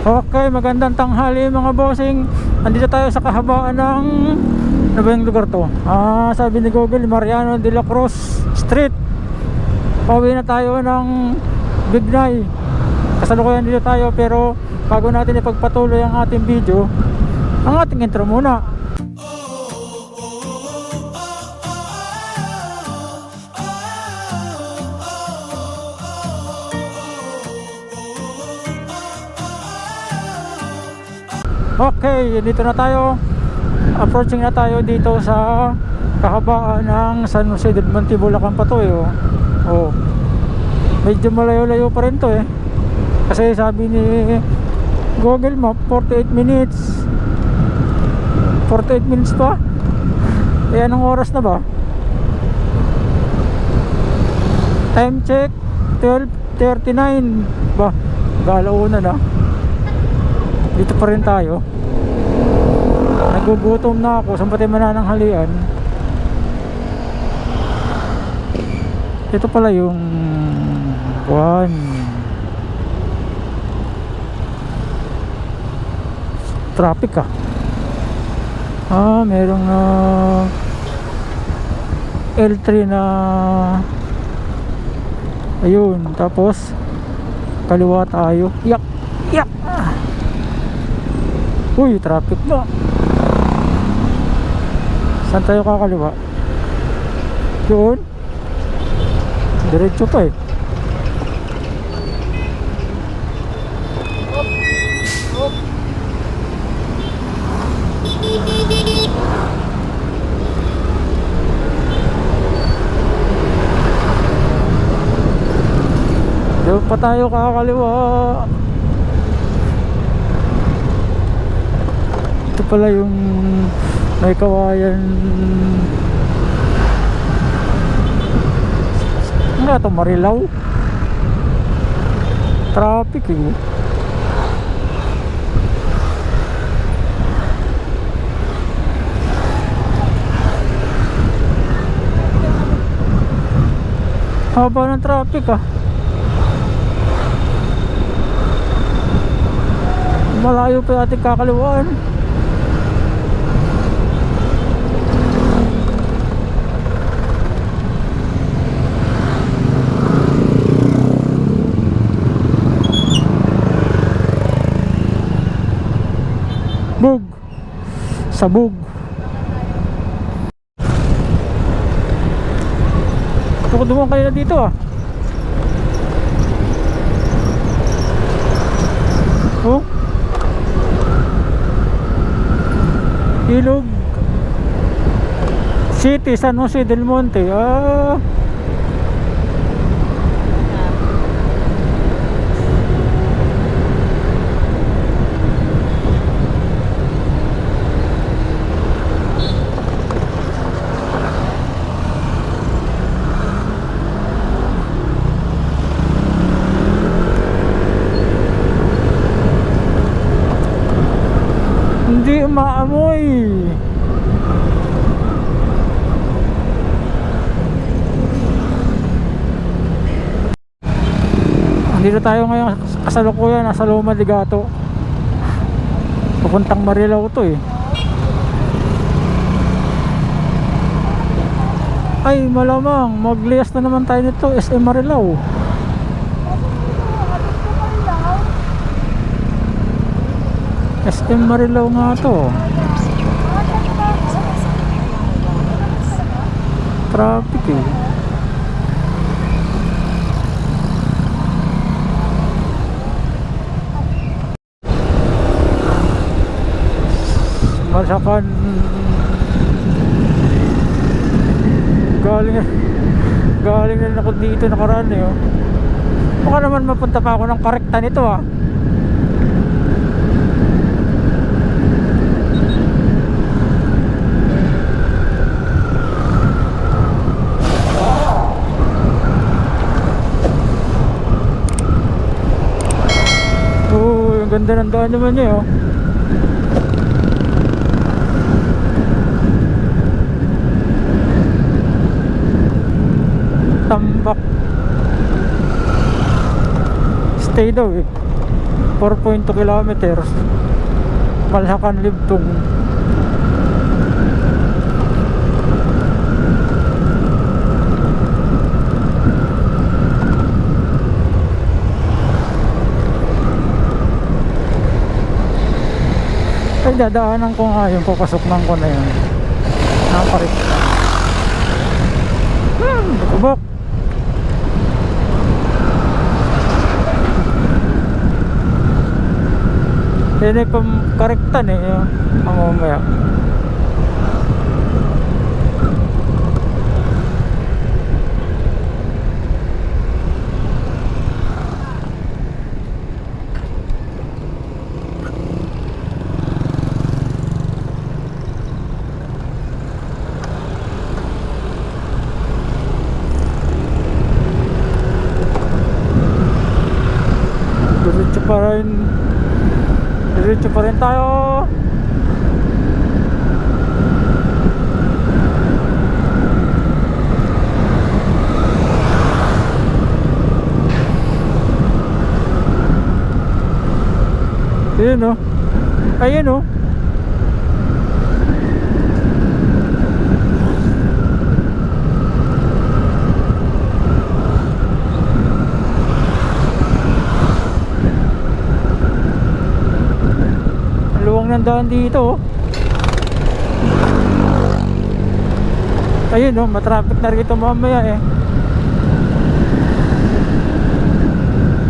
Okay, magandang tanghali mga bossing. Andito tayo sa kahabaan ng ano ba yung lugar to? Sabi ni Google, Mariano de la Cruz Street. Pauwi na tayo ng Bignay. Kasalukuyan dito tayo, pero bago natin ipagpatuloy ang ating video, ang ating intro muna. Okay, dito na tayo. Approaching na tayo dito sa kahabaan ng San Jose del Monte, Bulacan pa to oh. Medyo malayo-layo pa rin to kasi sabi ni Google Map 48 minutes 48 minutes pa. Anong oras na ba? Time check 12:39 ba? Galauna na. Dito pa rin tayo. Nagugutom na ako. Saan pa tayo manananghalian? Ito pala yung traffic merong L3 na ayun, tapos kaliwa tayo. Yak! Uy, traffic na. Saan tayo kakaliwa? Doon? Diretso pa Doon pa tayo kakaliwa. Ito pala yung may kawayan. Ano ito? Marilao? Traffic haba ng traffic malayo pa yung ating kakaliwaan. Bug sabog. Dumaan kayo na dito oh, Ilog City, San Jose del Monte. Hindi maamoy. Dito tayo ngayon kasalukuyan, nasa Loma de Gato. Pupuntang Marilao to Ay malamang magliyas na naman tayo nito, SM Marilao. SM Marilao nga to. Traffic Masakan galing na ako dito nakaraan baka naman mapunta pa ako ng karekta nito yung ganda ng daan naman niya Tambak stay daw 4.2 kilometers. Malhakan Libtong. Ay, dadaanan ko nga yung papasok ng ko na yun. Nakaparit ka. Nakabok. Yan ay pamkarektan eh. Ang mamaya. Diretso pa rin tayo. Ayun o. Ayun o. Ng daan dito. Ayun oh, matraffic na rito mamaya eh.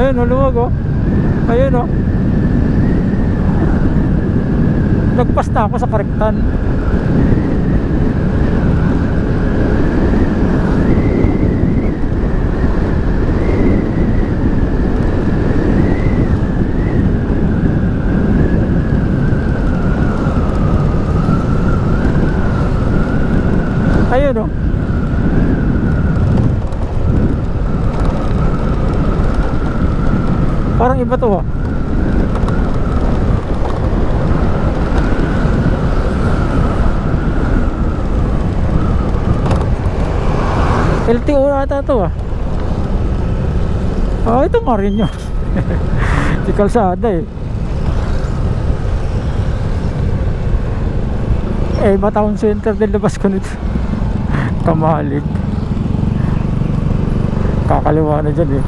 Ayun oh, luwag oh. Ayun oh. Nagpas na ako sa karektan. Ayun oh. Parang iba to ah. LTO ata to ah. Oh, ito nga rin yun. Di kalsada eh. Town Center din labas ko nito. Kamalig. Kakaliwa na dyan eh.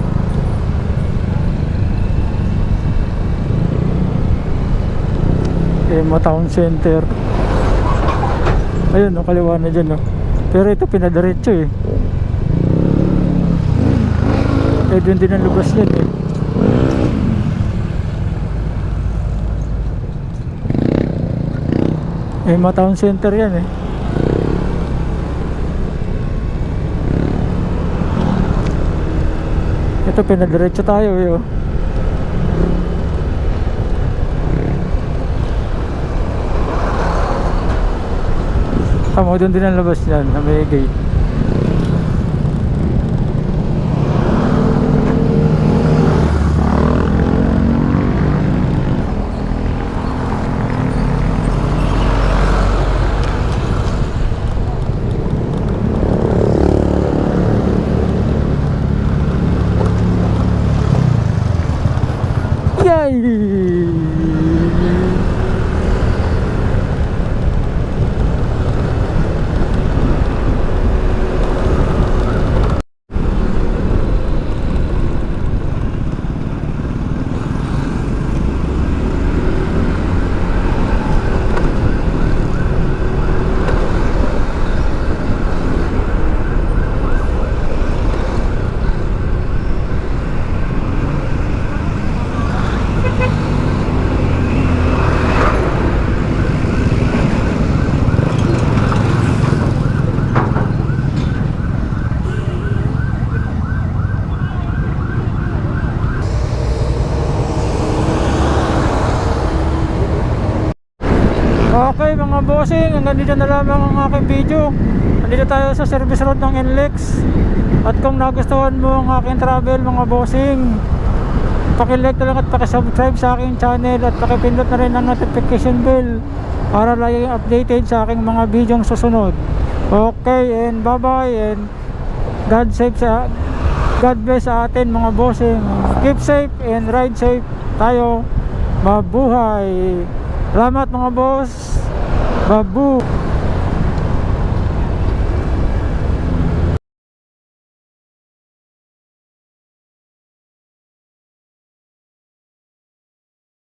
Town Center. Ayun, kaliwa na dyan pero ito pinadiretso eh. Doon din ang lubas yan eh. Town Center yan eh. Ito pinadiretso tayo eh. Tama, doon din ang labas yan na may gate. Okay mga bossing, hanggang dito na lamang ang aking video. Nandito tayo sa service road ng NLEX. At kung nagustuhan mo ang aking travel mga bossing, pakilike na lang at pakisubscribe sa aking channel. At pakipindot na rin ang notification bell para lagi updated sa aking mga video susunod. Okay, and bye bye, and God bless sa atin mga bossing. Keep safe and ride safe. tayo. Mabuhay. Salamat mga boss. Babu.